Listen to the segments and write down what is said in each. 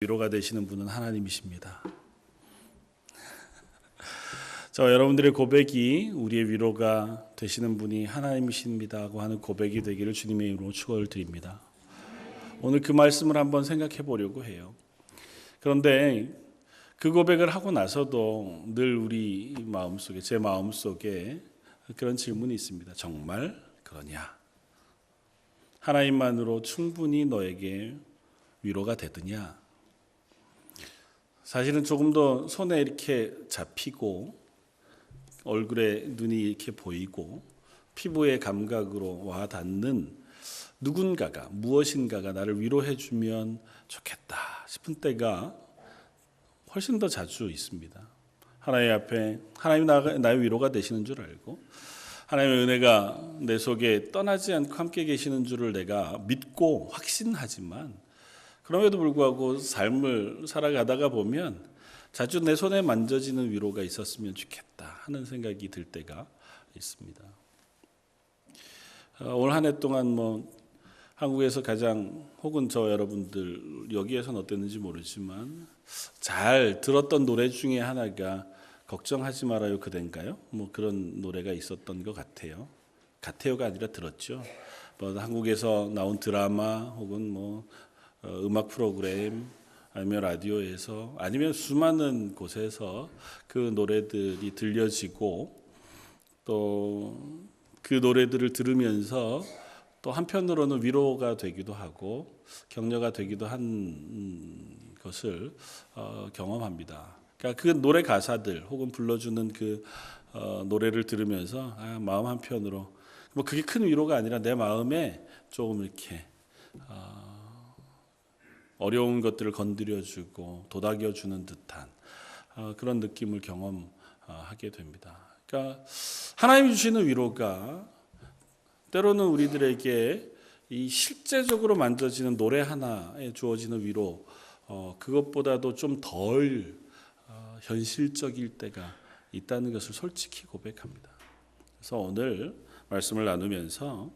위로가 되시는 분은 하나님이십니다. 저 여러분들의 고백이 우리의 위로가 되시는 분이 하나님이십니다고 하는 고백이 되기를 주님의 이름으로 축원을 드립니다. 오늘 그 말씀을 한번 생각해 보려고 해요. 그런데 그 고백을 하고 나서도 늘 우리 마음속에, 제 마음속에 그런 질문이 있습니다. 정말 그러냐? 하나님만으로 충분히 너에게 위로가 되느냐? 사실은 조금 더 손에 이렇게 잡히고 얼굴에 눈이 이렇게 보이고 피부의 감각으로 와 닿는 누군가가, 무엇인가가 나를 위로해 주면 좋겠다 싶은 때가 훨씬 더 자주 있습니다. 하나님 앞에 하나님 나의 위로가 되시는 줄 알고 하나님의 은혜가 내 속에 떠나지 않고 함께 계시는 줄을 내가 믿고 확신하지만 그럼에도 불구하고 삶을 살아가다가 보면 자주 내 손에 만져지는 위로가 있었으면 좋겠다 하는 생각이 들 때가 있습니다. 올 한 해 동안 한국에서 가장 혹은 저 여러분들 여기에서는 어땠는지 모르지만 잘 들었던 노래 중에 하나가 걱정하지 말아요 그댄가요? 그런 노래가 있었던 것 같아요. 같아요가 아니라 들었죠. 한국에서 나온 드라마 혹은 음악 프로그램 아니면 라디오에서 아니면 수많은 곳에서 그 노래들이 들려지고 또 그 노래들을 들으면서 또 한편으로는 위로가 되기도 하고 격려가 되기도 한 것을 경험합니다. 그러니까 그 노래 가사들 혹은 불러주는 그 노래를 들으면서 마음 한편으로 그게 큰 위로가 아니라 내 마음에 조금 이렇게 어려운 것들을 건드려주고 도닥여주는 듯한 그런 느낌을 경험하게 됩니다. 그러니까 하나님이 주시는 위로가 때로는 우리들에게 이 실제적으로 만져지는 노래 하나에 주어지는 위로 그것보다도 좀 덜 현실적일 때가 있다는 것을 솔직히 고백합니다. 그래서 오늘 말씀을 나누면서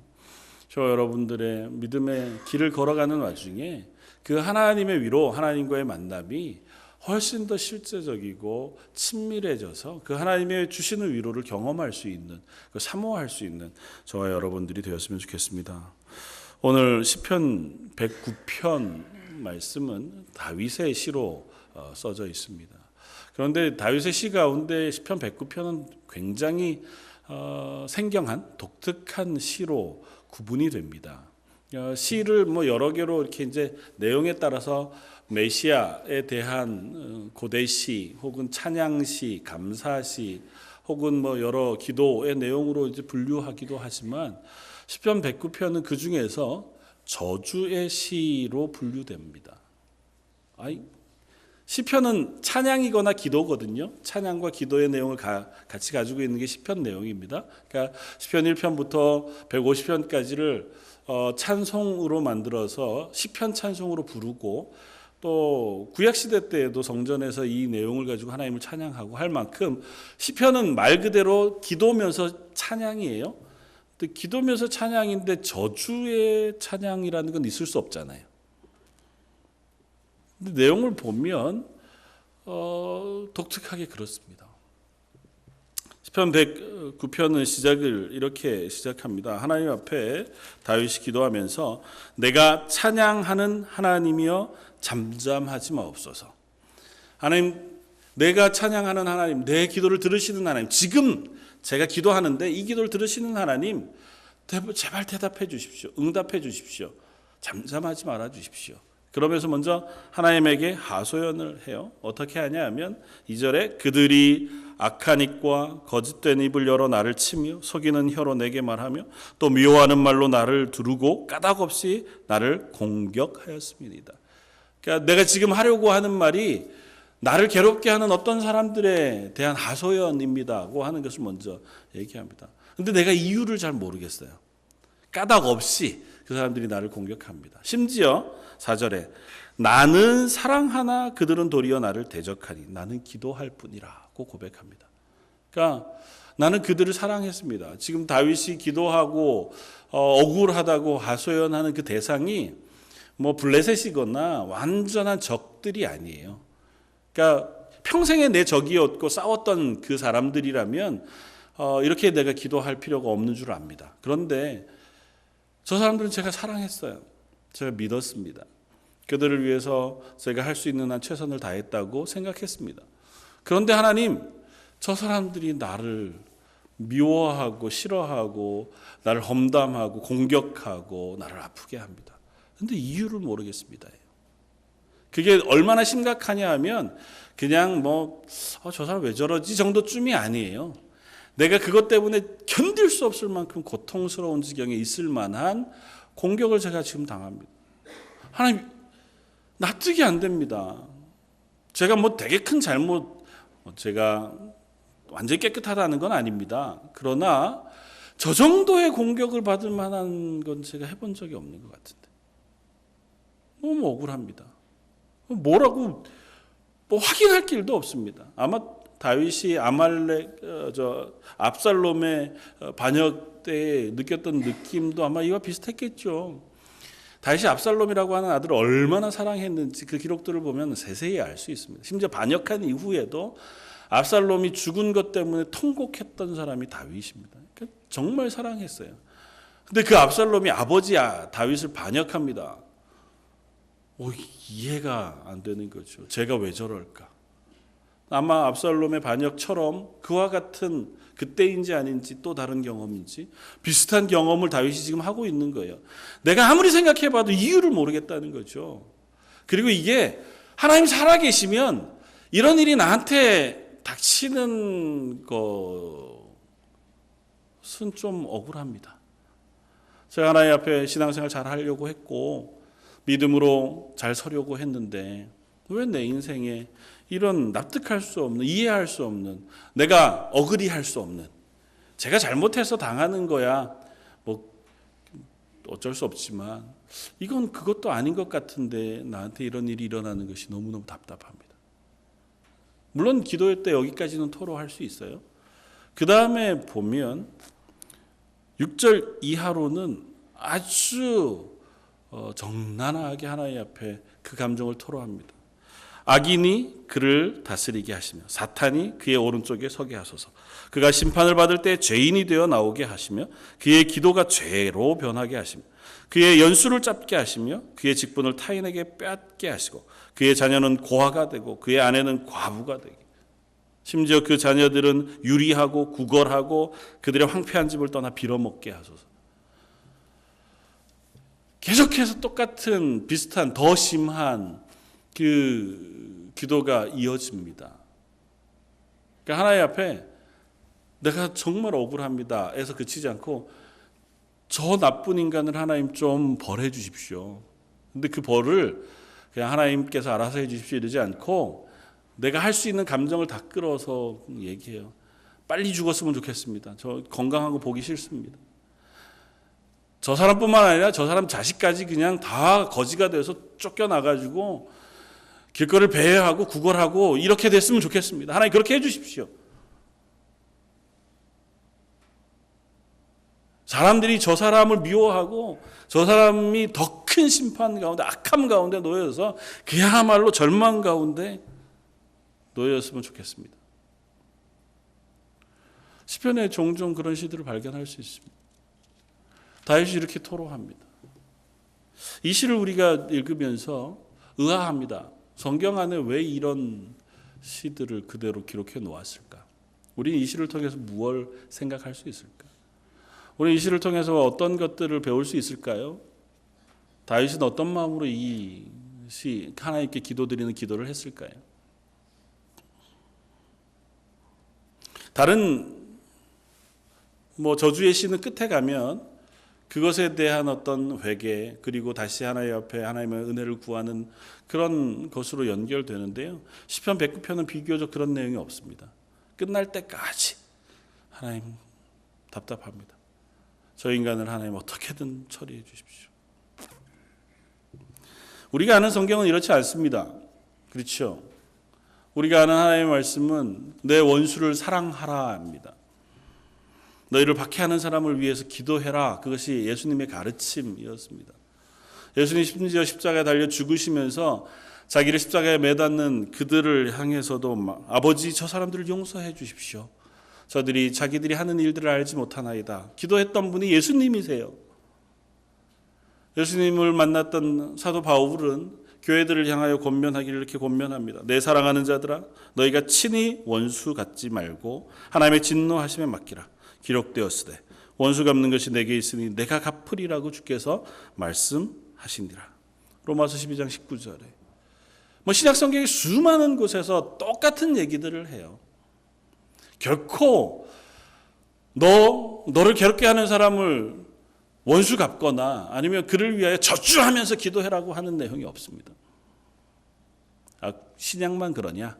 저 여러분들의 믿음의 길을 걸어가는 와중에 그 하나님의 위로, 하나님과의 만남이 훨씬 더 실제적이고 친밀해져서 그 하나님의 주시는 위로를 경험할 수 있는, 사모할 수 있는 저와 여러분들이 되었으면 좋겠습니다. 오늘 시편 109편 말씀은 다윗의 시로 써져 있습니다. 그런데 다윗의 시 가운데 시편 109편은 굉장히 생경한 독특한 시로 구분이 됩니다. 시를 여러 개로 이렇게 이제 내용에 따라서 메시아에 대한 고대시 혹은 찬양시, 감사시 혹은 여러 기도의 내용으로 이제 분류하기도 하지만 시편 109편은 그 중에서 저주의 시로 분류됩니다. 시편은 찬양이거나 기도거든요. 찬양과 기도의 내용을 같이 가지고 있는 게 시편 내용입니다. 그러니까 시편 1편부터 150편까지를 찬송으로 만들어서 시편 찬송으로 부르고 또 구약시대 때에도 성전에서 이 내용을 가지고 하나님을 찬양하고 할 만큼 시편은 말 그대로 기도면서 찬양이에요. 근데 기도면서 찬양인데 저주의 찬양이라는 건 있을 수 없잖아요. 근데 내용을 보면 독특하게 그렇습니다. 시편 109편은 시작을 이렇게 시작합니다. 하나님 앞에 다윗이 기도하면서 내가 찬양하는 하나님이여 잠잠하지 마옵소서. 하나님, 내가 찬양하는 하나님, 내 기도를 들으시는 하나님, 지금 제가 기도하는데 이 기도를 들으시는 하나님, 제발 대답해 주십시오. 응답해 주십시오. 잠잠하지 말아 주십시오. 그러면서 먼저 하나님에게 하소연을 해요. 어떻게 하냐 하면 2절에 그들이 악한 입과 거짓된 입을 열어 나를 치며 속이는 혀로 내게 말하며 또 미워하는 말로 나를 두르고 까닭없이 나를 공격하였습니다. 그러니까 내가 지금 하려고 하는 말이 나를 괴롭게 하는 어떤 사람들에 대한 하소연입니다고 하는 것을 먼저 얘기합니다. 그런데 내가 이유를 잘 모르겠어요. 까닭없이 그 사람들이 나를 공격합니다. 심지어 4절에 나는 사랑하나 그들은 도리어 나를 대적하니 나는 기도할 뿐이라고 고백합니다. 그러니까 나는 그들을 사랑했습니다. 지금 다윗이 기도하고 억울하다고 하소연하는 그 대상이 뭐 블레셋이거나 완전한 적들이 아니에요. 그러니까 평생에 내 적이었고 싸웠던 그 사람들이라면 이렇게 내가 기도할 필요가 없는 줄 압니다. 그런데 저 사람들은 제가 사랑했어요. 제가 믿었습니다. 그들을 위해서 제가 할 수 있는 한 최선을 다했다고 생각했습니다. 그런데 하나님, 저 사람들이 나를 미워하고 싫어하고 나를 험담하고 공격하고 나를 아프게 합니다. 그런데 이유를 모르겠습니다. 그게 얼마나 심각하냐 하면 그냥 저 사람 왜 저러지 정도쯤이 아니에요. 내가 그것 때문에 견딜 수 없을 만큼 고통스러운 지경에 있을 만한 공격을 제가 지금 당합니다. 하나님, 납득이 안 됩니다. 제가 되게 큰 잘못, 제가 완전히 깨끗하다는 건 아닙니다. 그러나 저 정도의 공격을 받을 만한 건 제가 해본 적이 없는 것 같은데 너무 억울합니다. 뭐라고 확인할 길도 없습니다. 아마 다윗이 압살롬의 반역 때 느꼈던 느낌도 아마 이와 비슷했겠죠. 다윗이 압살롬이라고 하는 아들을 얼마나 사랑했는지 그 기록들을 보면 세세히 알 수 있습니다. 심지어 반역한 이후에도 압살롬이 죽은 것 때문에 통곡했던 사람이 다윗입니다. 그러니까 정말 사랑했어요. 근데 그 압살롬이 아버지 다윗을 반역합니다. 이해가 안 되는 거죠. 제가 왜 저럴까? 아마 압살롬의 반역처럼 그와 같은 그때인지 아닌지 또 다른 경험인지 비슷한 경험을 다윗이 지금 하고 있는 거예요. 내가 아무리 생각해봐도 이유를 모르겠다는 거죠. 그리고 이게 하나님 살아계시면 이런 일이 나한테 닥치는 것은 좀 억울합니다. 제가 하나님 앞에 신앙생활 잘 하려고 했고 믿음으로 잘 서려고 했는데 왜 내 인생에 이런 납득할 수 없는, 이해할 수 없는, 내가 어그리할 수 없는, 제가 잘못해서 당하는 거야 어쩔 수 없지만 이건 그것도 아닌 것 같은데 나한테 이런 일이 일어나는 것이 너무너무 답답합니다. 물론 기도회 때 여기까지는 토로할 수 있어요. 그 다음에 보면 6절 이하로는 아주 정난하게 하나님 앞에 그 감정을 토로합니다. 악인이 그를 다스리게 하시며 사탄이 그의 오른쪽에 서게 하소서. 그가 심판을 받을 때 죄인이 되어 나오게 하시며 그의 기도가 죄로 변하게 하시며 그의 연수를 짧게 하시며 그의 직분을 타인에게 빼앗게 하시고 그의 자녀는 고아가 되고 그의 아내는 과부가 되게, 심지어 그 자녀들은 유리하고 구걸하고 그들의 황폐한 집을 떠나 빌어먹게 하소서. 계속해서 똑같은 비슷한 더 심한 그 기도가 이어집니다. 그러니까 하나님 앞에 내가 정말 억울합니다 에서 그치지 않고 저 나쁜 인간을 하나님 좀 벌해 주십시오. 근데 그 벌을 그냥 하나님께서 알아서 해 주십시오 이러지 않고 내가 할 수 있는 감정을 다 끌어서 얘기해요. 빨리 죽었으면 좋겠습니다. 저 건강한 거 보기 싫습니다. 저 사람뿐만 아니라 저 사람 자식까지 그냥 다 거지가 돼서 쫓겨나가지고 길거리를 배회하고 구걸하고 이렇게 됐으면 좋겠습니다. 하나님 그렇게 해주십시오. 사람들이 저 사람을 미워하고 저 사람이 더 큰 심판 가운데 악함 가운데 놓여서 그야말로 절망 가운데 놓였으면 좋겠습니다. 시편에 종종 그런 시들을 발견할 수 있습니다. 다윗이 이렇게 토로합니다. 이 시를 우리가 읽으면서 의아합니다. 성경 안에 왜 이런 시들을 그대로 기록해 놓았을까? 우리는 이 시를 통해서 무엇을 생각할 수 있을까? 우리 이 시를 통해서 어떤 것들을 배울 수 있을까요? 다윗은 어떤 마음으로 이 시 하나님께 기도드리는 기도를 했을까요? 다른 저주의 시는 끝에 가면 그것에 대한 어떤 회개 그리고 다시 하나님 앞에 하나님의 은혜를 구하는 그런 것으로 연결되는데요. 시편 109편은 비교적 그런 내용이 없습니다. 끝날 때까지 하나님 답답합니다. 저 인간을 하나님 어떻게든 처리해 주십시오. 우리가 아는 성경은 이렇지 않습니다. 그렇죠? 우리가 아는 하나님의 말씀은 내 원수를 사랑하라 합니다. 너희를 박해하는 사람을 위해서 기도해라. 그것이 예수님의 가르침이었습니다. 예수님 심지어 십자가에 달려 죽으시면서 자기를 십자가에 매닫는 그들을 향해서도 아버지 저 사람들을 용서해 주십시오. 저들이 자기들이 하는 일들을 알지 못하나이다. 기도했던 분이 예수님이세요. 예수님을 만났던 사도 바울은 교회들을 향하여 권면하기를 이렇게 권면합니다. 내 사랑하는 자들아, 너희가 친히 원수 갖지 말고 하나님의 진노하심에 맡기라. 기록되었으되 원수 갚는 것이 내게 있으니 내가 갚으리라고 주께서 말씀하시니라. 로마서 12장 19절에 신약 성경의 수많은 곳에서 똑같은 얘기들을 해요. 결코 너를 괴롭게 하는 사람을 원수 갚거나 아니면 그를 위하여 저주하면서 기도해라고 하는 내용이 없습니다. 신약만 그러냐?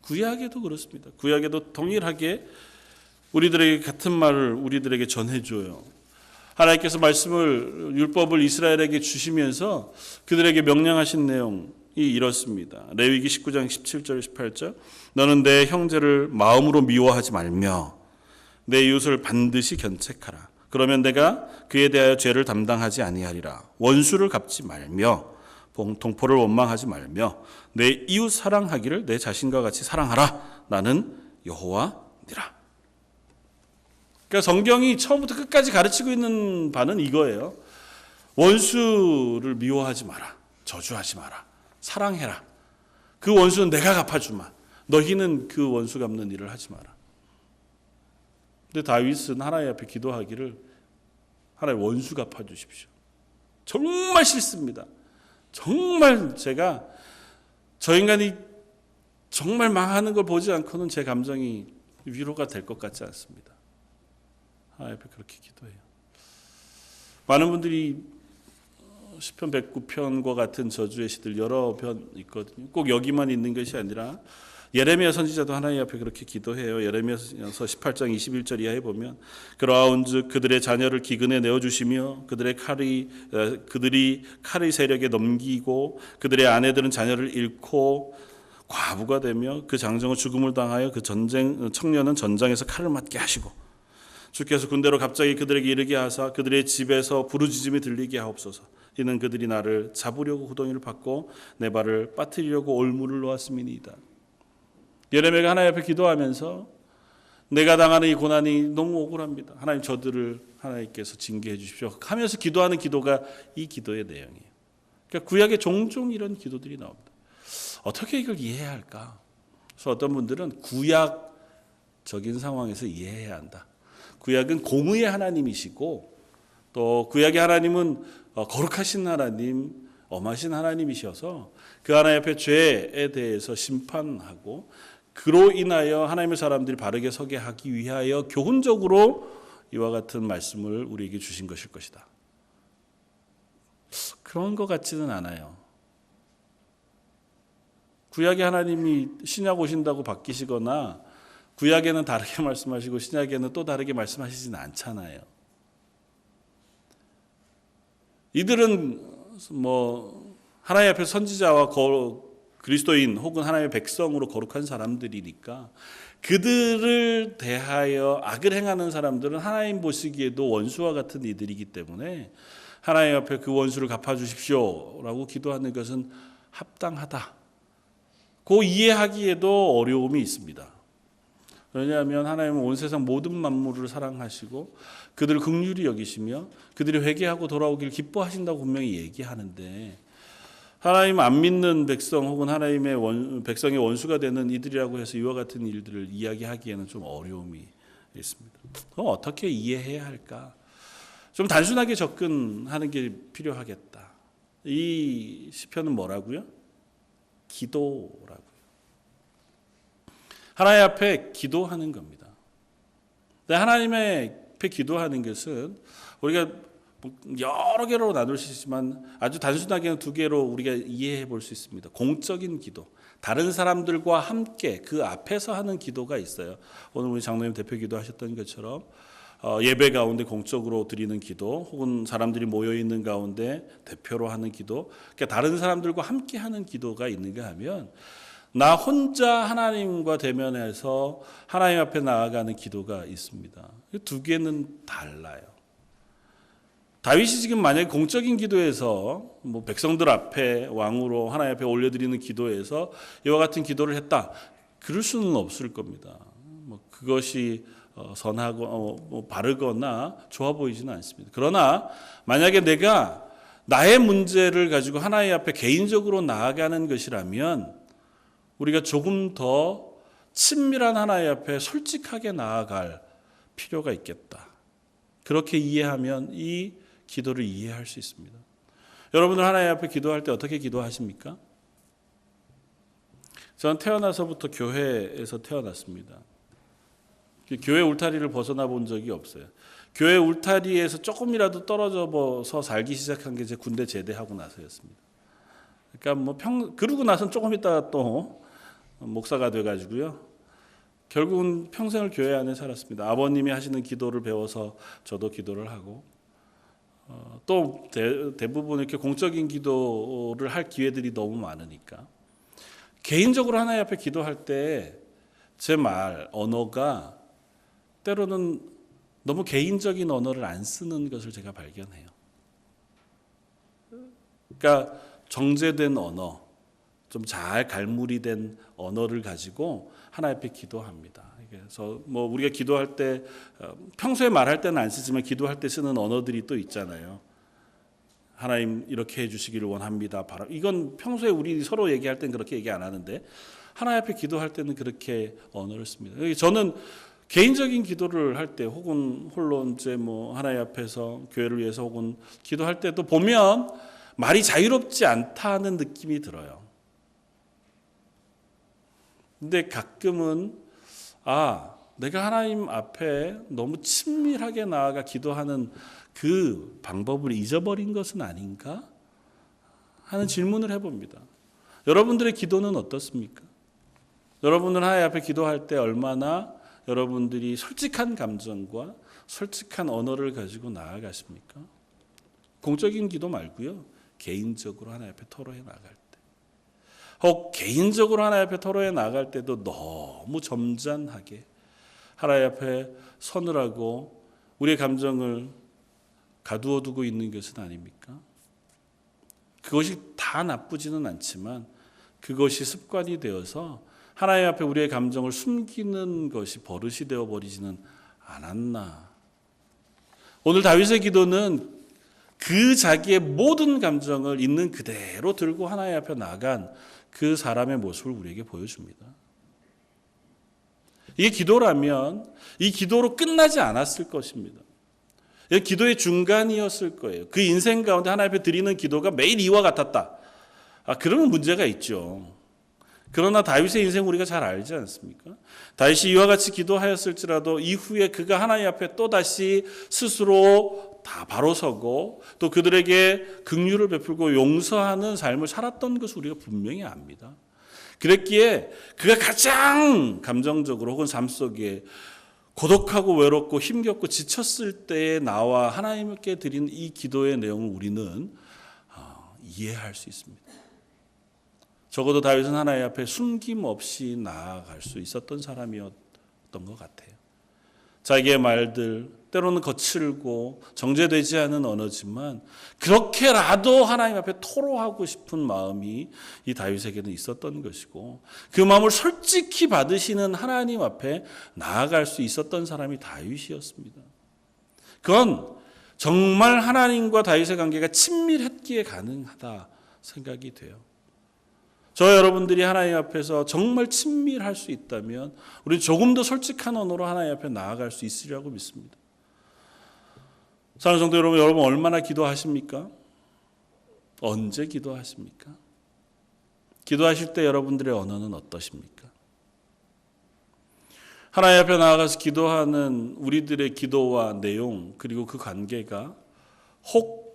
구약에도 그렇습니다. 구약에도 동일하게 우리들에게 같은 말을 우리들에게 전해줘요. 하나님께서 말씀을 율법을 이스라엘에게 주시면서 그들에게 명령하신 내용이 이렇습니다. 레위기 19장 17절 18절 너는 내 형제를 마음으로 미워하지 말며 내 이웃을 반드시 견책하라. 그러면 내가 그에 대하여 죄를 담당하지 아니하리라. 원수를 갚지 말며 동포를 원망하지 말며 내 이웃 사랑하기를 내 자신과 같이 사랑하라. 나는 여호와니라. 그러니까 성경이 처음부터 끝까지 가르치고 있는 바는 이거예요. 원수를 미워하지 마라. 저주하지 마라. 사랑해라. 그 원수는 내가 갚아주마. 너희는 그 원수 갚는 일을 하지 마라. 근데 다윗은 하나님 앞에 기도하기를 하나님 원수 갚아주십시오. 정말 싫습니다. 정말 제가 저 인간이 정말 망하는 걸 보지 않고는 제 감정이 위로가 될 것 같지 않습니다. 하나님 앞에 그렇게 기도해요. 많은 분들이 시편 109편과 같은 저주의 시들 여러 편 있거든요. 꼭 여기만 있는 것이 아니라 예레미야 선지자도 하나님 앞에 그렇게 기도해요. 예레미야서 18장 21절 이하에 보면 그러하온즉 그들의 자녀를 기근에 내어주시며 그들이 칼의 세력에 넘기고 그들의 아내들은 자녀를 잃고 과부가 되며 그 장정은 죽음을 당하여 그 청년은 전장에서 칼을 맞게 하시고 주께서 군대로 갑자기 그들에게 이르게 하사 그들의 집에서 부르짖음이 들리게 하옵소서. 이는 그들이 나를 잡으려고 구덩이를 팠고 내 발을 빠뜨리려고 올무를 놓았음이니이다. 예레미야가 하나님 앞에 기도하면서 내가 당하는 이 고난이 너무 억울합니다. 하나님 저들을 하나님께서 징계해 주십시오 하면서 기도하는 기도가 이 기도의 내용이에요. 그러니까 구약에 종종 이런 기도들이 나옵니다. 어떻게 이걸 이해해야 할까? 그래서 어떤 분들은 구약적인 상황에서 이해해야 한다. 구약은 공의의 하나님이시고 또 구약의 하나님은 거룩하신 하나님, 엄하신 하나님이셔서 그 하나님 앞에 죄에 대해서 심판하고 그로 인하여 하나님의 사람들이 바르게 서게 하기 위하여 교훈적으로 이와 같은 말씀을 우리에게 주신 것일 것이다. 그런 것 같지는 않아요. 구약의 하나님이 신약 오신다고 바뀌시거나 구약에는 다르게 말씀하시고 신약에는 또 다르게 말씀하시지는 않잖아요. 이들은 하나님 앞에 선지자와 그리스도인 혹은 하나님의 백성으로 거룩한 사람들이니까 그들을 대하여 악을 행하는 사람들은 하나님 보시기에도 원수와 같은 이들이기 때문에 하나님 앞에 그 원수를 갚아주십시오라고 기도하는 것은 합당하다. 그 이해하기에도 어려움이 있습니다. 왜냐하면 하나님은 온 세상 모든 만물을 사랑하시고 그들을 긍휼히 여기시며 그들이 회개하고 돌아오길 기뻐하신다고 분명히 얘기하는데 하나님 안 믿는 백성 혹은 하나님의 백성의 원수가 되는 이들이라고 해서 이와 같은 일들을 이야기하기에는 좀 어려움이 있습니다. 그럼 어떻게 이해해야 할까? 좀 단순하게 접근하는 게 필요하겠다. 이 시편은 뭐라고요? 기도라고요. 하나님 앞에 기도하는 겁니다. 하나님 앞에 기도하는 것은 우리가 여러 개로 나눌 수 있지만 아주 단순하게는 두 개로 우리가 이해해 볼 수 있습니다. 공적인 기도, 다른 사람들과 함께 그 앞에서 하는 기도가 있어요. 오늘 우리 장로님 대표 기도하셨던 것처럼 예배 가운데 공적으로 드리는 기도 혹은 사람들이 모여있는 가운데 대표로 하는 기도, 그러니까 다른 사람들과 함께 하는 기도가 있는가 하면 나 혼자 하나님과 대면해서 하나님 앞에 나아가는 기도가 있습니다. 두 개는 달라요. 다윗이 지금 만약에 공적인 기도에서 뭐 백성들 앞에 왕으로 하나님 앞에 올려드리는 기도에서 이와 같은 기도를 했다. 그럴 수는 없을 겁니다. 뭐 그것이 선하고 뭐 바르거나 좋아 보이지는 않습니다. 그러나 만약에 내가 나의 문제를 가지고 하나님 앞에 개인적으로 나아가는 것이라면 우리가 조금 더 친밀한 하나님 앞에 솔직하게 나아갈 필요가 있겠다. 그렇게 이해하면 이 기도를 이해할 수 있습니다. 여러분들 하나님 앞에 기도할 때 어떻게 기도하십니까? 저는 태어나서부터 교회에서 태어났습니다. 교회 울타리를 벗어나 본 적이 없어요. 교회 울타리에서 조금이라도 떨어져서 살기 시작한 게 제 군대 제대하고 나서였습니다. 그러니까 그러고 나서는 조금 있다가 또 목사가 돼가지고요. 결국은 평생을 교회 안에 살았습니다. 아버님이 하시는 기도를 배워서 저도 기도를 하고 또 대부분 이렇게 공적인 기도를 할 기회들이 너무 많으니까 개인적으로 하나님 앞에 기도할 때 제 말, 언어가 때로는 너무 개인적인 언어를 안 쓰는 것을 제가 발견해요. 그러니까 정제된 언어, 좀 잘 갈무리된 언어를 가지고 하나님 앞에 기도합니다. 그래서 뭐 우리가 기도할 때 평소에 말할 때는 안 쓰지만 기도할 때 쓰는 언어들이 또 있잖아요. 하나님 이렇게 해주시기를 원합니다. 이건 평소에 우리 서로 얘기할 땐 그렇게 얘기 안 하는데 하나님 앞에 기도할 때는 그렇게 언어를 씁니다. 저는 개인적인 기도를 할 때 혹은 홀로 이제 뭐 하나님 앞에서 교회를 위해서 혹은 기도할 때도 보면 말이 자유롭지 않다는 느낌이 들어요. 근데 가끔은 내가 하나님 앞에 너무 친밀하게 나아가 기도하는 그 방법을 잊어버린 것은 아닌가 하는 질문을 해봅니다. 여러분들의 기도는 어떻습니까? 여러분은 하나님 앞에 기도할 때 얼마나 여러분들이 솔직한 감정과 솔직한 언어를 가지고 나아가십니까? 공적인 기도 말고요. 개인적으로 하나님 앞에 토로해 나갈 때. 혹 개인적으로 하나님 앞에 토로해 나갈 때도 너무 점잖하게 하나님 앞에 서느라고 우리의 감정을 가두어 두고 있는 것은 아닙니까? 그것이 다 나쁘지는 않지만 그것이 습관이 되어서 하나님 앞에 우리의 감정을 숨기는 것이 버릇이 되어버리지는 않았나. 오늘 다윗의 기도는 그 자기의 모든 감정을 있는 그대로 들고 하나님 앞에 나간 그 사람의 모습을 우리에게 보여줍니다. 이게 기도라면 이 기도로 끝나지 않았을 것입니다. 기도의 중간이었을 거예요. 그 인생 가운데 하나님 앞에 드리는 기도가 매일 이와 같았다. 그러면 문제가 있죠. 그러나 다윗의 인생 우리가 잘 알지 않습니까? 다윗이 이와 같이 기도하였을지라도 이후에 그가 하나님 앞에 또다시 스스로 다 바로 서고 또 그들에게 긍휼을 베풀고 용서하는 삶을 살았던 것을 우리가 분명히 압니다. 그랬기에 그가 가장 감정적으로 혹은 삶 속에 고독하고 외롭고 힘겹고 지쳤을 때에 나와 하나님께 드린 이 기도의 내용을 우리는 이해할 수 있습니다. 적어도 다윗은 하나님 앞에 숨김없이 나아갈 수 있었던 사람이었던 것 같아요. 자기의 말들, 때로는 거칠고 정제되지 않은 언어지만 그렇게라도 하나님 앞에 토로하고 싶은 마음이 이 다윗에게는 있었던 것이고 그 마음을 솔직히 받으시는 하나님 앞에 나아갈 수 있었던 사람이 다윗이었습니다. 그건 정말 하나님과 다윗의 관계가 친밀했기에 가능하다 생각이 돼요. 저 여러분들이 하나님 앞에서 정말 친밀할 수 있다면 우리 조금 더 솔직한 언어로 하나님 앞에 나아갈 수 있으리라고 믿습니다. 사랑하는 성도 여러분 얼마나 기도하십니까? 언제 기도하십니까? 기도하실 때 여러분들의 언어는 어떠십니까? 하나님 앞에 나아가서 기도하는 우리들의 기도와 내용 그리고 그 관계가 혹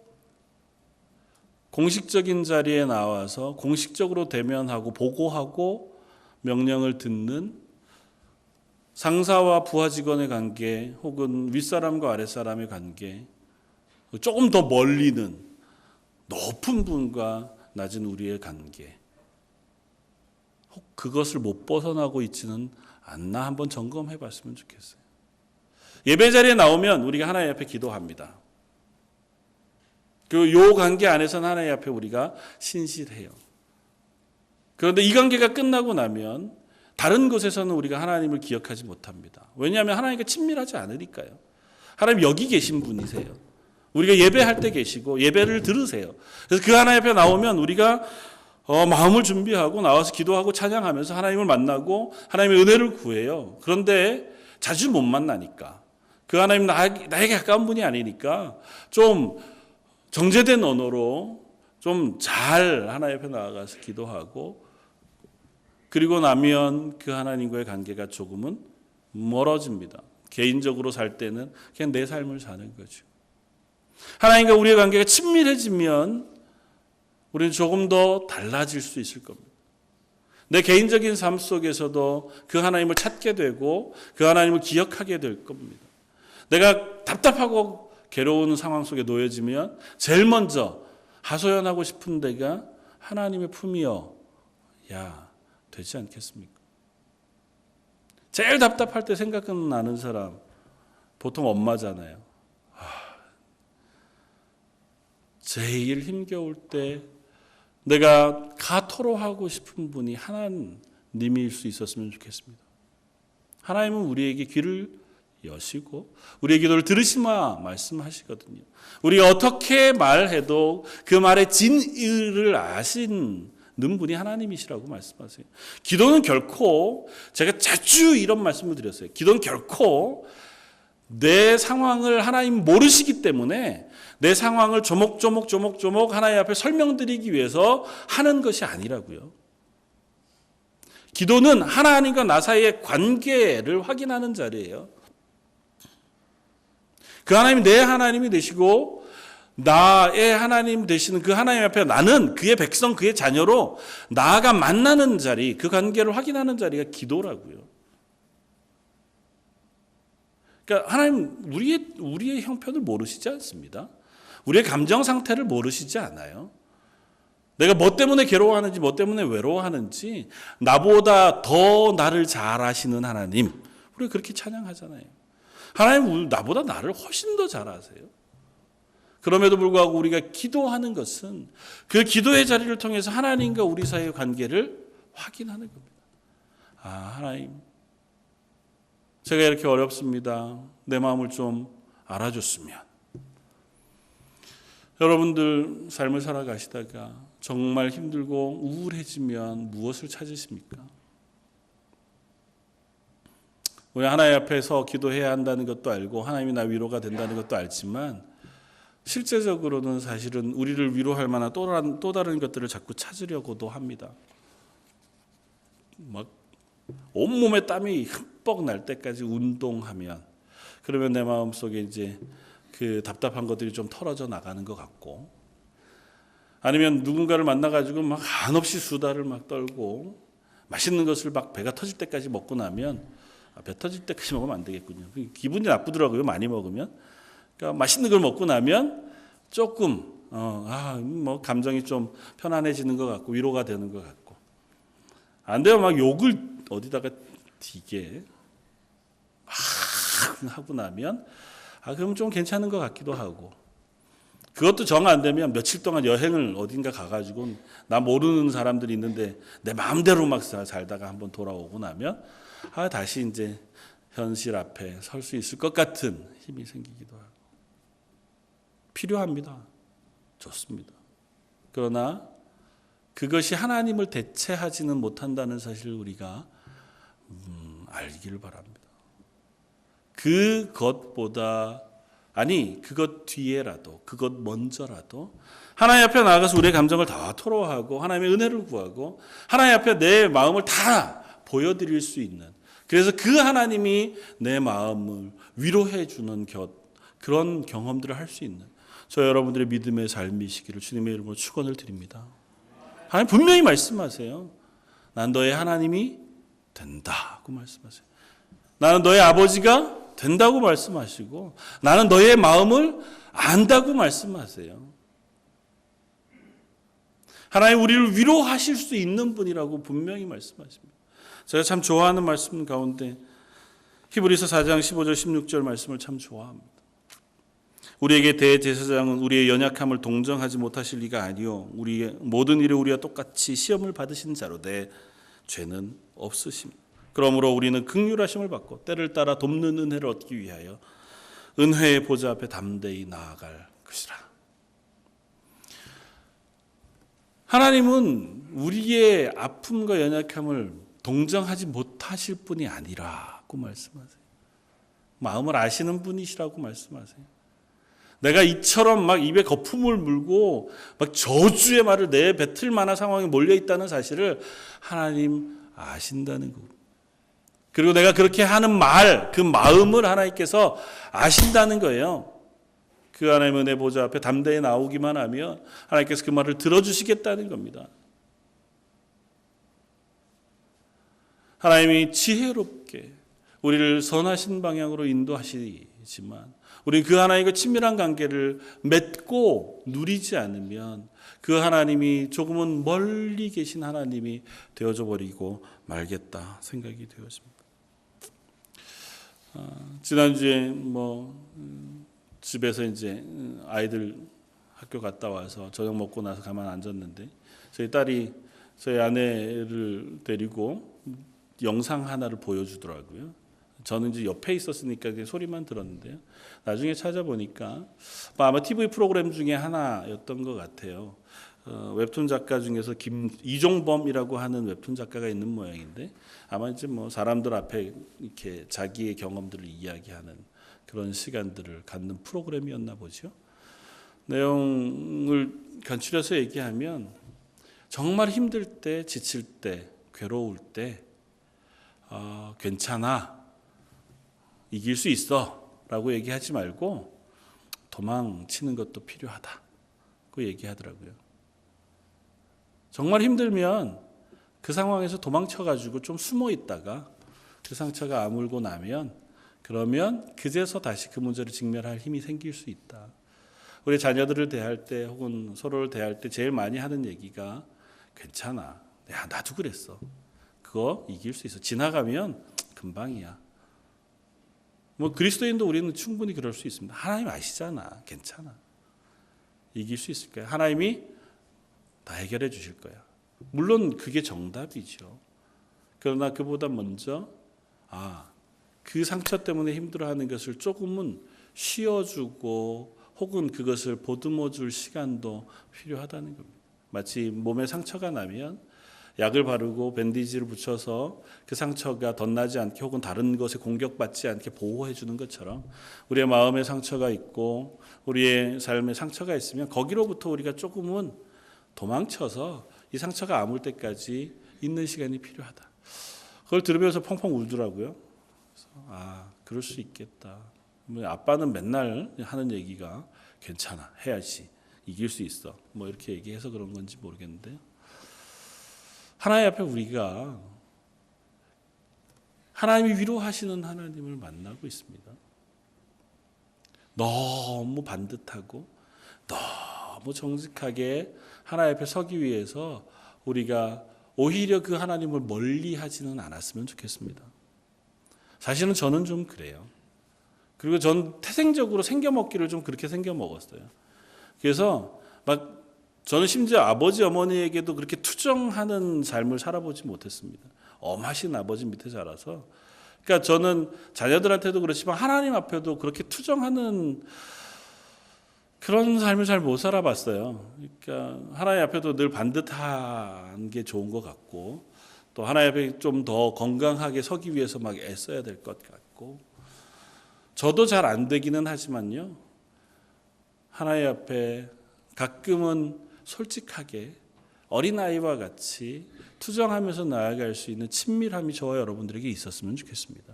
공식적인 자리에 나와서 공식적으로 대면하고 보고하고 명령을 듣는 상사와 부하 직원의 관계 혹은 윗사람과 아랫사람의 관계 조금 더 멀리는 높은 분과 낮은 우리의 관계 혹 그것을 못 벗어나고 있지는 않나 한번 점검해 봤으면 좋겠어요. 예배 자리에 나오면 우리가 하나님 앞에 기도합니다. 그리고 요 관계 안에서는 하나님 앞에 우리가 신실해요. 그런데 이 관계가 끝나고 나면 다른 곳에서는 우리가 하나님을 기억하지 못합니다. 왜냐하면 하나님과 친밀하지 않으니까요. 하나님 여기 계신 분이세요. 우리가 예배할 때 계시고 예배를 들으세요. 그래서 그 하나님 앞에 나오면 우리가 마음을 준비하고 나와서 기도하고 찬양하면서 하나님을 만나고 하나님의 은혜를 구해요. 그런데 자주 못 만나니까 그 하나님 나에게 가까운 분이 아니니까 좀 정제된 언어로 좀 잘 하나님 앞에 나아가서 기도하고 그리고 나면 그 하나님과의 관계가 조금은 멀어집니다. 개인적으로 살 때는 그냥 내 삶을 사는 거죠. 하나님과 우리의 관계가 친밀해지면 우리는 조금 더 달라질 수 있을 겁니다. 내 개인적인 삶 속에서도 그 하나님을 찾게 되고 그 하나님을 기억하게 될 겁니다. 내가 답답하고 괴로운 상황 속에 놓여지면 제일 먼저 하소연하고 싶은 데가 하나님의 품이여야 되지 않겠습니까? 제일 답답할 때 생각나는 사람 보통 엄마잖아요. 제일 힘겨울 때 내가 토로하고 싶은 분이 하나님일 수 있었으면 좋겠습니다. 하나님은 우리에게 귀를 여시고 우리의 기도를 들으시마 말씀하시거든요. 우리가 어떻게 말해도 그 말의 진의를 아시는 분이 하나님이시라고 말씀하세요. 기도는 결코 제가 자주 이런 말씀을 드렸어요. 기도는 결코 내 상황을 하나님 모르시기 때문에 내 상황을 조목조목 하나님 앞에 설명드리기 위해서 하는 것이 아니라고요. 기도는 하나님과 나 사이의 관계를 확인하는 자리예요. 그 하나님이 내 하나님이 되시고 나의 하나님 되시는 그 하나님 앞에 나는 그의 백성, 그의 자녀로 나아가 만나는 자리, 그 관계를 확인하는 자리가 기도라고요. 그러니까 하나님 우리의 형편을 모르시지 않습니다. 우리의 감정 상태를 모르시지 않아요. 내가 뭐 때문에 괴로워하는지 뭐 때문에 외로워하는지 나보다 더 나를 잘 아시는 하나님, 우리가 그렇게 찬양하잖아요. 하나님 나보다 나를 훨씬 더 잘 아세요. 그럼에도 불구하고 우리가 기도하는 것은 그 기도의 자리를 통해서 하나님과 우리 사이의 관계를 확인하는 겁니다. 하나님, 제가 이렇게 어렵습니다. 내 마음을 좀 알아줬으면. 여러분들 삶을 살아가시다가 정말 힘들고 우울해지면 무엇을 찾으십니까? 우리 하나님 앞에서 기도해야 한다는 것도 알고 하나님이 나 위로가 된다는 것도 알지만 실제적으로는 사실은 우리를 위로할 만한 또 다른 것들을 자꾸 찾으려고도 합니다. 막 온몸에 땀이 흠뻑 날 때까지 운동하면 그러면 내 마음속에 이제 그 답답한 것들이 좀 털어져 나가는 것 같고, 아니면 누군가를 만나가지고 막 한없이 수다를 막 떨고 맛있는 것을 막 배가 터질 때까지 먹고 나면 배 터질 때까지 먹으면 안 되겠군요. 기분이 나쁘더라고요. 많이 먹으면. 그러니까 맛있는 걸 먹고 나면 조금 뭐 감정이 좀 편안해지는 것 같고 위로가 되는 것 같고, 안 되면 막 욕을 어디다가 되게 막 하고 나면 그럼 좀 괜찮은 것 같기도 하고, 그것도 정 안 되면 며칠 동안 여행을 어딘가 가가지고 나 모르는 사람들이 있는데 내 마음대로 막 살다가 한번 돌아오고 나면 다시 이제 현실 앞에 설 수 있을 것 같은 힘이 생기기도 하고. 필요합니다. 좋습니다. 그러나 그것이 하나님을 대체하지는 못한다는 사실을 우리가 알기를 바랍니다. 그것보다 그것 뒤에라도, 그것 먼저라도 하나님 앞에 나아가서 우리의 감정을 다 토로하고 하나님의 은혜를 구하고 하나님 앞에 내 마음을 다 보여드릴 수 있는, 그래서 그 하나님이 내 마음을 위로해 주는 그런 경험들을 할 수 있는 저 여러분들의 믿음의 삶이시기를 주님의 이름으로 축원을 드립니다. 하나님 분명히 말씀하세요. 난 너의 하나님이 된다고 말씀하세요. 나는 너의 아버지가 된다고 말씀하시고 나는 너의 마음을 안다고 말씀하세요. 하나님 우리를 위로하실 수 있는 분이라고 분명히 말씀하십니다. 제가 참 좋아하는 말씀 가운데 히브리서 4장 15절 16절 말씀을 참 좋아합니다. 우리에게 대제사장은 우리의 연약함을 동정하지 못하실 리가 아니요 우리의 모든 일에 우리와 똑같이 시험을 받으신 자로되 죄는 없으심. 그러므로 우리는 긍휼하심을 받고 때를 따라 돕는 은혜를 얻기 위하여 은혜의 보좌 앞에 담대히 나아갈 것이라. 하나님은 우리의 아픔과 연약함을 동정하지 못하실 분이 아니라고 말씀하세요. 마음을 아시는 분이시라고 말씀하세요. 내가 이처럼 막 입에 거품을 물고 막 저주의 말을 내뱉을 만한 상황에 몰려 있다는 사실을 하나님 아신다는 거고, 그리고 내가 그렇게 하는 말, 그 마음을 하나님께서 아신다는 거예요. 그 하나님의 은혜 보좌 앞에 담대히 나오기만 하면 하나님께서 그 말을 들어주시겠다는 겁니다. 하나님이 지혜롭게 우리를 선하신 방향으로 인도하시지만 우리 그 하나님과 친밀한 관계를 맺고 누리지 않으면 그 하나님이 조금은 멀리 계신 하나님이 되어져 버리고 말겠다 생각이 되었습니다. 지난주에 집에서 이제 아이들 학교 갔다 와서 저녁 먹고 나서 가만 앉았는데 저희 딸이 저희 아내를 데리고 영상 하나를 보여주더라고요. 저는 이제 옆에 있었으니까 소리만 들었는데요. 나중에 찾아보니까 아마 TV 프로그램 중에 하나였던 것 같아요. 웹툰 작가 중에서 이종범이라고 하는 웹툰 작가가 있는 모양인데 아마 이제 사람들 앞에 이렇게 자기의 경험들을 이야기하는 그런 시간들을 갖는 프로그램이었나 보죠. 내용을 간추려서 얘기하면 정말 힘들 때, 지칠 때, 괴로울 때 괜찮아, 이길 수 있어 라고 얘기하지 말고 도망치는 것도 필요하다고 얘기하더라고요. 정말 힘들면 그 상황에서 도망쳐가지고 좀 숨어 있다가 그 상처가 아물고 나면 그러면 그제서 다시 그 문제를 직면할 힘이 생길 수 있다. 우리 자녀들을 대할 때 혹은 서로를 대할 때 제일 많이 하는 얘기가 괜찮아, 야 나도 그랬어, 그거 이길 수 있어, 지나가면 금방이야. 그리스도인도 우리는 충분히 그럴 수 있습니다. 하나님 아시잖아, 괜찮아, 이길 수 있을 거야, 하나님이 다 해결해 주실 거야. 물론 그게 정답이죠. 그러나 그보다 먼저 그 상처 때문에 힘들어하는 것을 조금은 쉬어주고 혹은 그것을 보듬어줄 시간도 필요하다는 겁니다. 마치 몸에 상처가 나면 약을 바르고 밴디지를 붙여서 그 상처가 덧나지 않게 혹은 다른 것에 공격받지 않게 보호해 주는 것처럼 우리의 마음에 상처가 있고 우리의 삶에 상처가 있으면 거기로부터 우리가 조금은 도망쳐서 이 상처가 아물 때까지 있는 시간이 필요하다. 그걸 들으면서 펑펑 울더라고요. 그래서 그럴 수 있겠다. 아빠는 맨날 하는 얘기가 괜찮아, 해야지, 이길 수 있어, 이렇게 얘기해서 그런 건지 모르겠는데요. 하나님 앞에 우리가 하나님이 위로하시는 하나님을 만나고 있습니다. 너무 반듯하고 너무 정직하게 하나님 앞에 서기 위해서 우리가 오히려 그 하나님을 멀리 하지는 않았으면 좋겠습니다. 사실은 저는 좀 그래요. 그리고 전 태생적으로 생겨먹기를 좀 그렇게 생겨먹었어요. 그래서 저는 심지어 아버지 어머니에게도 그렇게 투정하는 삶을 살아보지 못했습니다. 엄하신 아버지 밑에 자라서. 그러니까 저는 자녀들한테도 그렇지만 하나님 앞에도 그렇게 투정하는 그런 삶을 잘 못 살아봤어요. 그러니까 하나님 앞에도 늘 반듯한 게 좋은 것 같고 또 하나님 앞에 좀 더 건강하게 서기 위해서 막 애써야 될 것 같고 저도 잘 안 되기는 하지만요. 하나님 앞에 가끔은 솔직하게 어린아이와 같이 투정하면서 나아갈 수 있는 친밀함이 저와 여러분들에게 있었으면 좋겠습니다.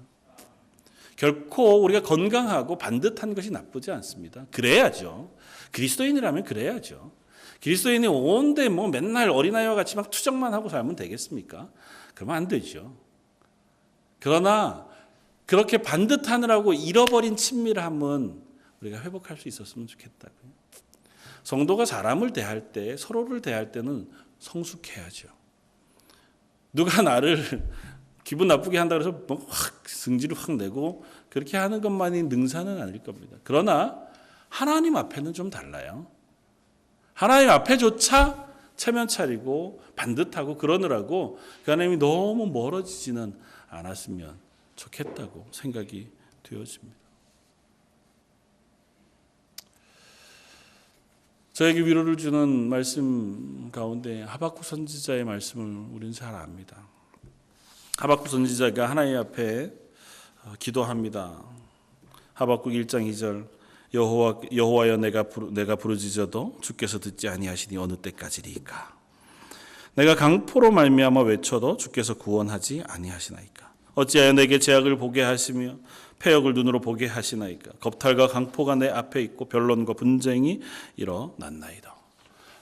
결코 우리가 건강하고 반듯한 것이 나쁘지 않습니다. 그래야죠. 그리스도인이라면 그래야죠. 그리스도인이 온데 맨날 어린아이와 같이 막 투정만 하고 살면 되겠습니까? 그러면 안 되죠. 그러나 그렇게 반듯하느라고 잃어버린 친밀함은 우리가 회복할 수 있었으면 좋겠다고요. 성도가 사람을 대할 때, 서로를 대할 때는 성숙해야죠. 누가 나를 기분 나쁘게 한다 그래서 확 승질을 확 내고 그렇게 하는 것만이 능사는 아닐 겁니다. 그러나 하나님 앞에는 좀 달라요. 하나님 앞에조차 체면 차리고 반듯하고 그러느라고 그 하나님이 너무 멀어지지는 않았으면 좋겠다고 생각이 되어집니다. 저에게 위로를 주는 말씀 가운데 하박국 선지자의 말씀을 우리는 잘 압니다. 하박국 선지자가 하나님 앞에 기도합니다. 하박국 1장 2절 여호와여 내가 부르짖어도 주께서 듣지 아니하시니 어느 때까지리이까. 내가 강포로 말미암아 외쳐도 주께서 구원하지 아니하시나이까. 어찌하여 내게 죄악을 보게 하시며 패역을 눈으로 보게 하시나이까. 겁탈과 강포가 내 앞에 있고 변론과 분쟁이 일어났나이다.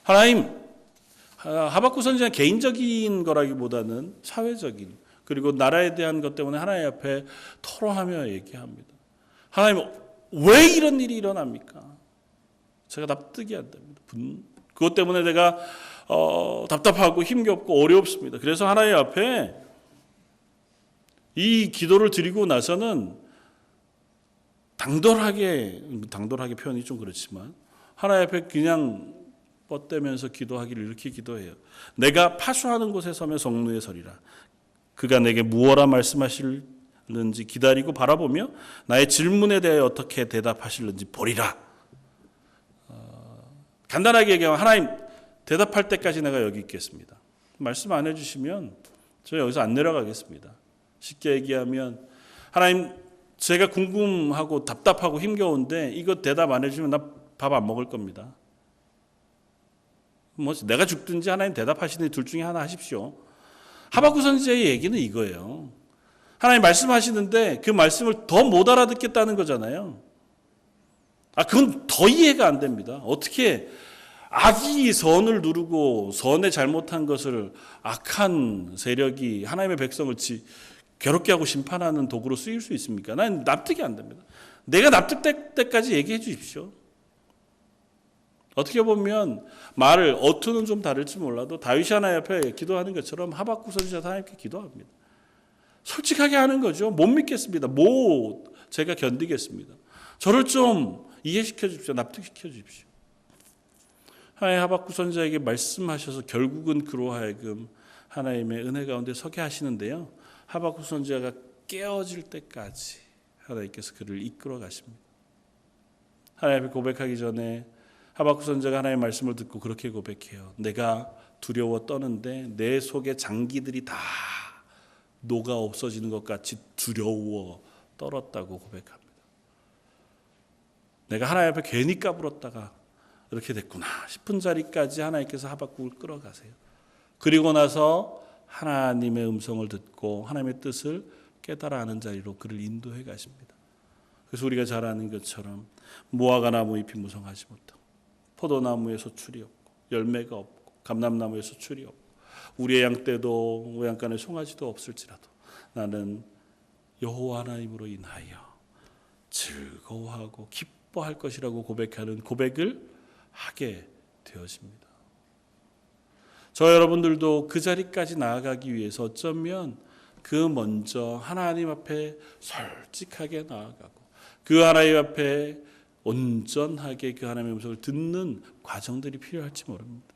하나님, 하박국 선지자는 개인적인 거라기보다는 사회적인 그리고 나라에 대한 것 때문에 하나님 앞에 토로하며 얘기합니다. 하나님, 왜 이런 일이 일어납니까? 제가 납득이 안 됩니다. 그것 때문에 내가 답답하고 힘겹고 어렵습니다. 그래서 하나님 앞에 이 기도를 드리고 나서는 당돌하게 표현이 좀 그렇지만 하나님 앞에 그냥 뻗대면서 기도하기를 이렇게 기도해요. 내가 파수하는 곳에 서면 성루에 서리라. 그가 내게 무엇라 말씀하실는지 기다리고 바라보며 나의 질문에 대해 어떻게 대답하실는지 보리라. 간단하게 얘기하면 하나님 대답할 때까지 내가 여기 있겠습니다. 말씀 안 해주시면 저 여기서 안 내려가겠습니다. 쉽게 얘기하면 하나님 제가 궁금하고 답답하고 힘겨운데 이거 대답 안 해주면 나 밥 안 먹을 겁니다. 뭐 내가 죽든지 하나님 대답하시는 둘 중에 하나 하십시오. 하박국 선지자의 얘기는 이거예요. 하나님 말씀하시는데 그 말씀을 더 못 알아듣겠다는 거잖아요. 그건 더 이해가 안 됩니다. 어떻게 악이 선을 누르고 선에 잘못한 것을 악한 세력이 하나님의 백성을 괴롭게 하고 심판하는 도구로 쓰일 수 있습니까? 난 납득이 안 됩니다. 내가 납득될 때까지 얘기해 주십시오. 어떻게 보면 말을 어투는 좀 다를지 몰라도 다윗이 하나님 앞에 기도하는 것처럼 하박국 선지자도 하나님께 기도합니다. 솔직하게 하는 거죠. 못 믿겠습니다. 제가 견디겠습니다. 저를 좀 이해시켜 주십시오. 납득시켜 주십시오. 하나님 하박국 선지자에게 말씀하셔서 결국은 그로 하여금 하나님의 은혜 가운데 서게 하시는데요. 하박국 선지자가 깨어질 때까지 하나님께서 그를 이끌어 가십니다. 하나님 앞에 고백하기 전에 하박국 선지자가 하나님의 말씀을 듣고 그렇게 고백해요. 내가 두려워 떠는데 내 속에 장기들이 다 녹아 없어지는 것 같이 두려워 떨었다고 고백합니다. 내가 하나님 앞에 괜히 까불었다가 이렇게 됐구나 싶은 자리까지 하나님께서 하박국을 끌어가세요. 그리고 나서 하나님의 음성을 듣고 하나님의 뜻을 깨달아 아는 자리로 그를 인도해 가십니다. 그래서 우리가 잘 아는 것처럼 무화과 나무 잎이 무성하지 못하고 포도나무에 소출이 없고 열매가 없고 감람나무에 소출이 없고 우리의 양떼도 외양간에 송아지도 없을지라도 나는 여호와 하나님으로 인하여 즐거워하고 기뻐할 것이라고 고백하는 고백을 하게 되어집니다. 저 여러분들도 그 자리까지 나아가기 위해서 어쩌면 그 먼저 하나님 앞에 솔직하게 나아가고 그 하나님 앞에 온전하게 그 하나님의 음성을 듣는 과정들이 필요할지 모릅니다.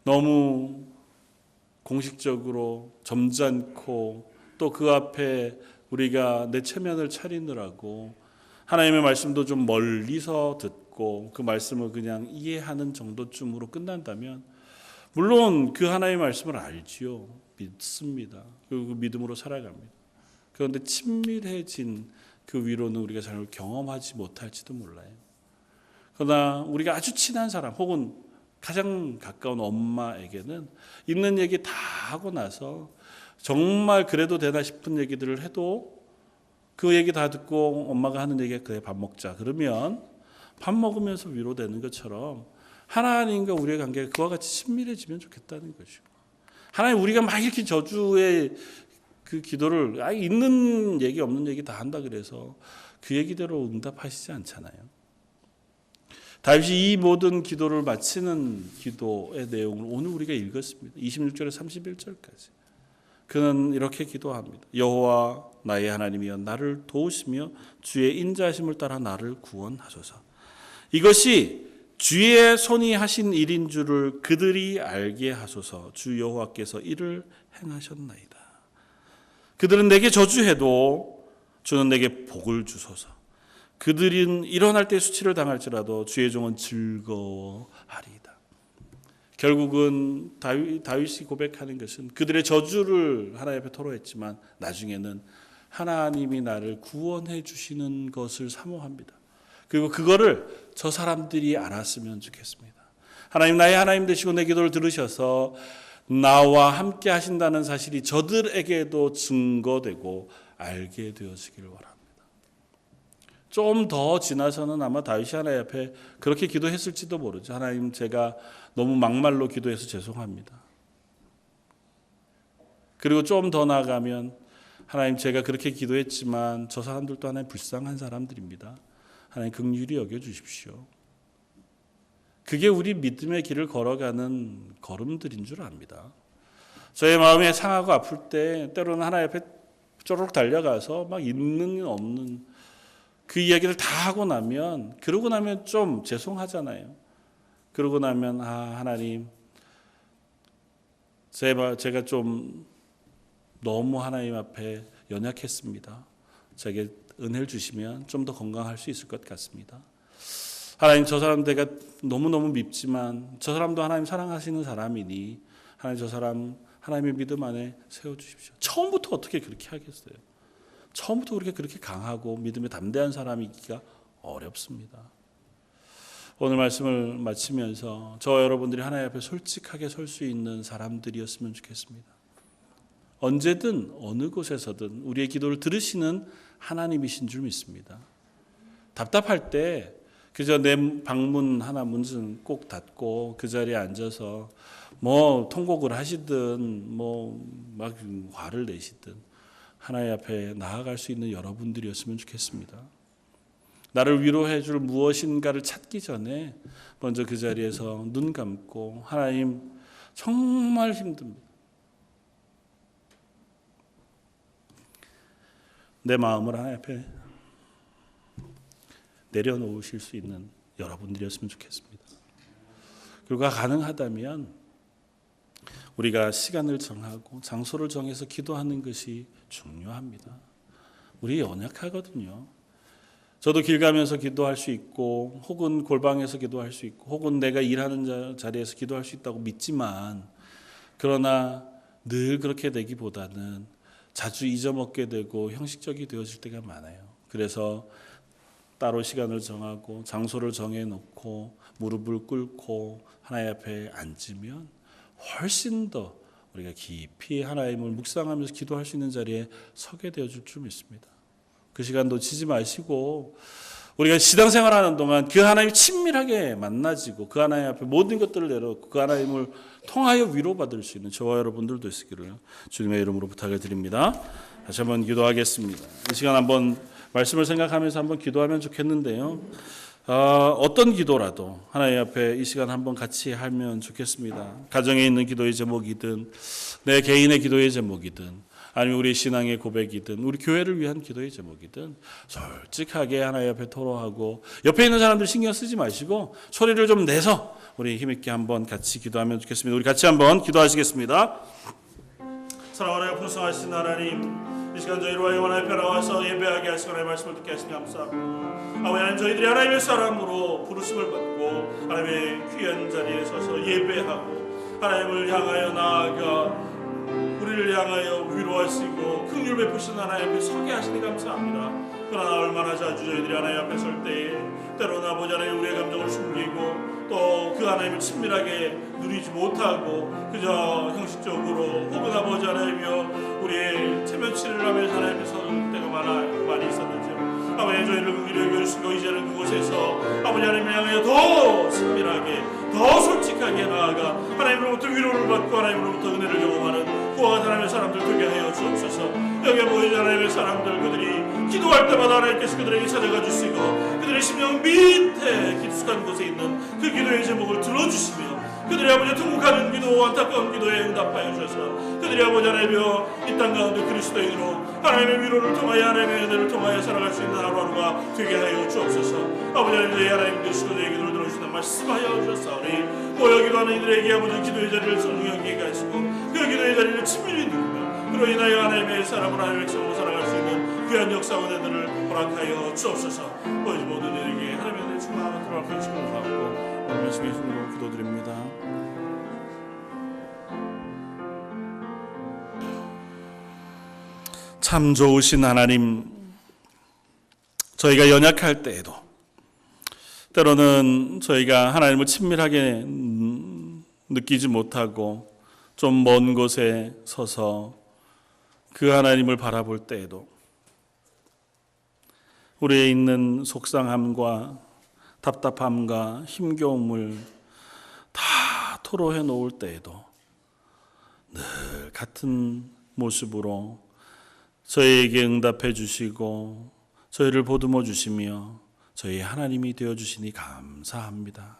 너무 공식적으로 점잖고 또 그 앞에 우리가 내 체면을 차리느라고 하나님의 말씀도 좀 멀리서 듣고 그 말씀을 그냥 이해하는 정도쯤으로 끝난다면 물론 그 하나님의 말씀을 알지요. 믿습니다. 그리고 그 믿음으로 살아갑니다. 그런데 친밀해진 그 위로는 우리가 잘 경험하지 못할지도 몰라요. 그러나 우리가 아주 친한 사람 혹은 가장 가까운 엄마에게는 있는 얘기 다 하고 나서 정말 그래도 되나 싶은 얘기들을 해도 그 얘기 다 듣고 엄마가 하는 얘기가 그래 밥 먹자 그러면 밥 먹으면서 위로되는 것처럼 하나님과 우리의 관계가 그와 같이 친밀해지면 좋겠다는 거죠. 하나님 우리가 막 이렇게 저주의 그 기도를 있는 얘기 없는 얘기 다 한다 그래서 그 얘기대로 응답하시지 않잖아요. 다윗이 이 모든 기도를 마치는 기도의 내용을 오늘 우리가 읽었습니다. 26절에서 31절까지. 그는 이렇게 기도합니다. 여호와 나의 하나님이여 나를 도우시며 주의 인자하심을 따라 나를 구원하소서. 이것이 주의 손이 하신 일인 줄을 그들이 알게 하소서. 주 여호와께서 이를 행하셨나이다. 그들은 내게 저주해도 주는 내게 복을 주소서. 그들은 일어날 때 수치를 당할지라도 주의 종은 즐거워하리이다. 결국은 다윗이 고백하는 것은 그들의 저주를 하나님 앞에 토로했지만 나중에는 하나님이 나를 구원해 주시는 것을 사모합니다. 그리고 그거를 저 사람들이 알았으면 좋겠습니다. 하나님 나의 하나님 되시고 내 기도를 들으셔서 나와 함께 하신다는 사실이 저들에게도 증거되고 알게 되어지기를 원합니다. 좀 더 지나서는 아마 다윗이 하나님 앞에 그렇게 기도했을지도 모르죠. 하나님 제가 너무 막말로 기도해서 죄송합니다. 그리고 좀 더 나아가면 하나님 제가 그렇게 기도했지만 저 사람들도 하나님 불쌍한 사람들입니다. 하나님 긍휼히 여겨주십시오. 그게 우리 믿음의 길을 걸어가는 걸음들인 줄 압니다. 저의 마음이 상하고 아플 때 때로는 하나님 앞에 쪼르륵 달려가서 막 있는 없는 그 이야기를 다 하고 나면 그러고 나면 좀 죄송하잖아요. 그러고 나면 하나님 제가 좀 너무 하나님 앞에 연약했습니다. 제게 은혜를 주시면 좀 더 건강할 수 있을 것 같습니다. 하나님 저 사람 내가 너무너무 밉지만 저 사람도 하나님 사랑하시는 사람이니 하나님 저 사람 하나님의 믿음 안에 세워주십시오. 처음부터 어떻게 그렇게 하겠어요? 처음부터 그렇게 강하고 믿음에 담대한 사람이기가 어렵습니다. 오늘 말씀을 마치면서 저와 여러분들이 하나님 앞에 솔직하게 설 수 있는 사람들이었으면 좋겠습니다. 언제든 어느 곳에서든 우리의 기도를 들으시는 하나님이신 줄 믿습니다. 답답할 때 그저 내 방문 하나 문은 꼭 닫고 그 자리에 앉아서 뭐 통곡을 하시든 뭐 막 화를 내시든 하나님 앞에 나아갈 수 있는 여러분들이었으면 좋겠습니다. 나를 위로해 줄 무엇인가를 찾기 전에 먼저 그 자리에서 눈 감고 하나님 정말 힘듭니다. 내 마음을 하나님 앞에 내려놓으실 수 있는 여러분들이었으면 좋겠습니다. 그리고 가능하다면 우리가 시간을 정하고 장소를 정해서 기도하는 것이 중요합니다. 우리 연약하거든요. 저도 길 가면서 기도할 수 있고 혹은 골방에서 기도할 수 있고 혹은 내가 일하는 자리에서 기도할 수 있다고 믿지만 그러나 늘 그렇게 되기보다는 자주 잊어먹게 되고 형식적이 되어질 때가 많아요. 그래서 따로 시간을 정하고 장소를 정해놓고 무릎을 꿇고 하나님 앞에 앉으면 훨씬 더 우리가 깊이 하나님을 묵상하면서 기도할 수 있는 자리에 서게 되어줄 줄 믿습니다. 그 시간 놓치지 마시고 우리가 신앙생활하는 동안 그 하나님 친밀하게 만나지고 그 하나님 앞에 모든 것들을 내려놓고 그 하나님을 통하여 위로받을 수 있는 저와 여러분들도 있기를 주님의 이름으로 부탁을 드립니다. 다시 한번 기도하겠습니다. 이 시간 한번 말씀을 생각하면서 한번 기도하면 좋겠는데요. 어떤 기도라도 하나님 앞에 이 시간 한번 같이 하면 좋겠습니다. 가정에 있는 기도의 제목이든 내 개인의 기도의 제목이든 아니면 우리 신앙의 고백이든 우리 교회를 위한 기도의 제목이든 솔직하게 하나님 앞에 토로하고 옆에 있는 사람들 신경 쓰지 마시고 소리를 좀 내서 우리 힘있게 한번 같이 기도하면 좋겠습니다. 우리 같이 한번 기도하시겠습니다. 사랑하여 풍성하신 하나님, 이 시간 저희와 영원한 앞에 나와서 예배하게 하시고 하나님의 말씀을 듣게 하시니 감사합니다. 아버지 하나님, 저희들이 하나님의 사람으로 부르심을 받고 하나님의 귀한 자리에 서서 예배하고 하나님을 향하여 나아가 우리를 향하여 위로하시고 긍휼 베푸시는 하나님 앞에 서게 하시니 감사합니다. 그러나 얼마나 자주 저희들이 하나님 앞에 설 때에 때로는 아버지 하나님 우리의 감정을 숨기고 또 그 하나님을 친밀하게 누리지 못하고 그저 형식적으로 혹은 아버지 하나님이여 우리의 체면치를 하면서 하나님 앞에 설 때가 많이 있었는지요. 아버지 저희를 긍휼히 여겨주시고 이제는 그곳에서 아버지 하나님을 향하여 더 친밀하게 더 솔직하게 나아가 하나님으로부터 위로를 받고 하나님으로부터 은혜를 경험하는 그와 같은 하나님의 사람들 되게 하여 주옵소서. 여기 보이는 하나님의 사람들 그들이 기도할 때마다 하나님께서 그들에게 찾아가 주시고 그들의 심령 밑에 깊숙한 곳에 있는 그 기도의 제목을 들어주시며 그들의 아버지 통곡하는 기도, 안타까운 기도에 응답하여 주셔서 그들의 아버지 하나님이여 이 땅 가운데 그리스도인으로 하나님의 위로를 통하여 하나님의 은혜를 통하여 살아갈 수 있는 하루하루가 되게 하여 주옵소서. 아버지 하나님, 하나님께 시도자의 기도를 들어주시는 말씀하여 주셨사오니 모여 기도하는 이들에게 아버지 기도의 자리를 성령에게 가시고 그 기도의 자리를 친밀히 누리며 그로 인하여 하나님의 사람을 하나님의 백성으로 살아갈 수 있는 귀한 역사와 은혜들을 허락하여 주옵소서. 보이지 모든 이들에게 하나님의 은혜 충만하며 들어갈 것을 원하고 오늘 말씀의 힘으로 기도드립니다. 참 좋으신 하나님, 저희가 연약할 때에도 때로는 저희가 하나님을 친밀하게 느끼지 못하고 좀 먼 곳에 서서 그 하나님을 바라볼 때에도 우리에 있는 속상함과 답답함과 힘겨움을 다 토로해 놓을 때에도 늘 같은 모습으로 저희에게 응답해 주시고 저희를 보듬어 주시며 저희 하나님이 되어 주시니 감사합니다.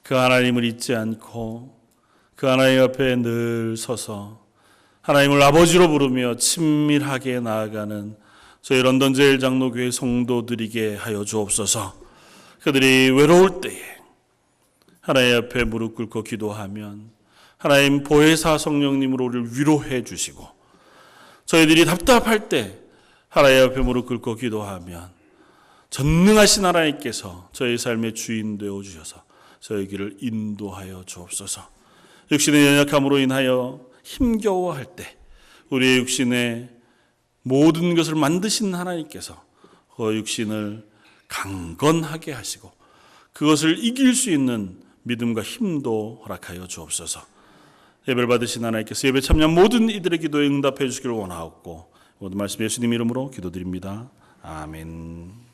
그 하나님을 잊지 않고 그 하나님 앞에 늘 서서 하나님을 아버지로 부르며 친밀하게 나아가는 저희 런던 제일장로교회 성도들이게 하여 주옵소서. 그들이 외로울 때에 하나님 앞에 무릎 꿇고 기도하면 하나님 보혜사 성령님으로 우리를 위로해 주시고, 저희들이 답답할 때 하나님 앞에 무릎 꿇고 기도하면 전능하신 하나님께서 저희 삶의 주인 되어 주셔서 저희 길을 인도하여 주옵소서. 육신의 연약함으로 인하여 힘겨워할 때 우리의 육신의 모든 것을 만드신 하나님께서 그 육신을 강건하게 하시고 그것을 이길 수 있는 믿음과 힘도 허락하여 주옵소서. 예배를 받으신 하나님께서 예배 참여한 모든 이들의 기도에 응답해 주시기를 원하옵고 모든 말씀 예수님 이름으로 기도드립니다. 아멘.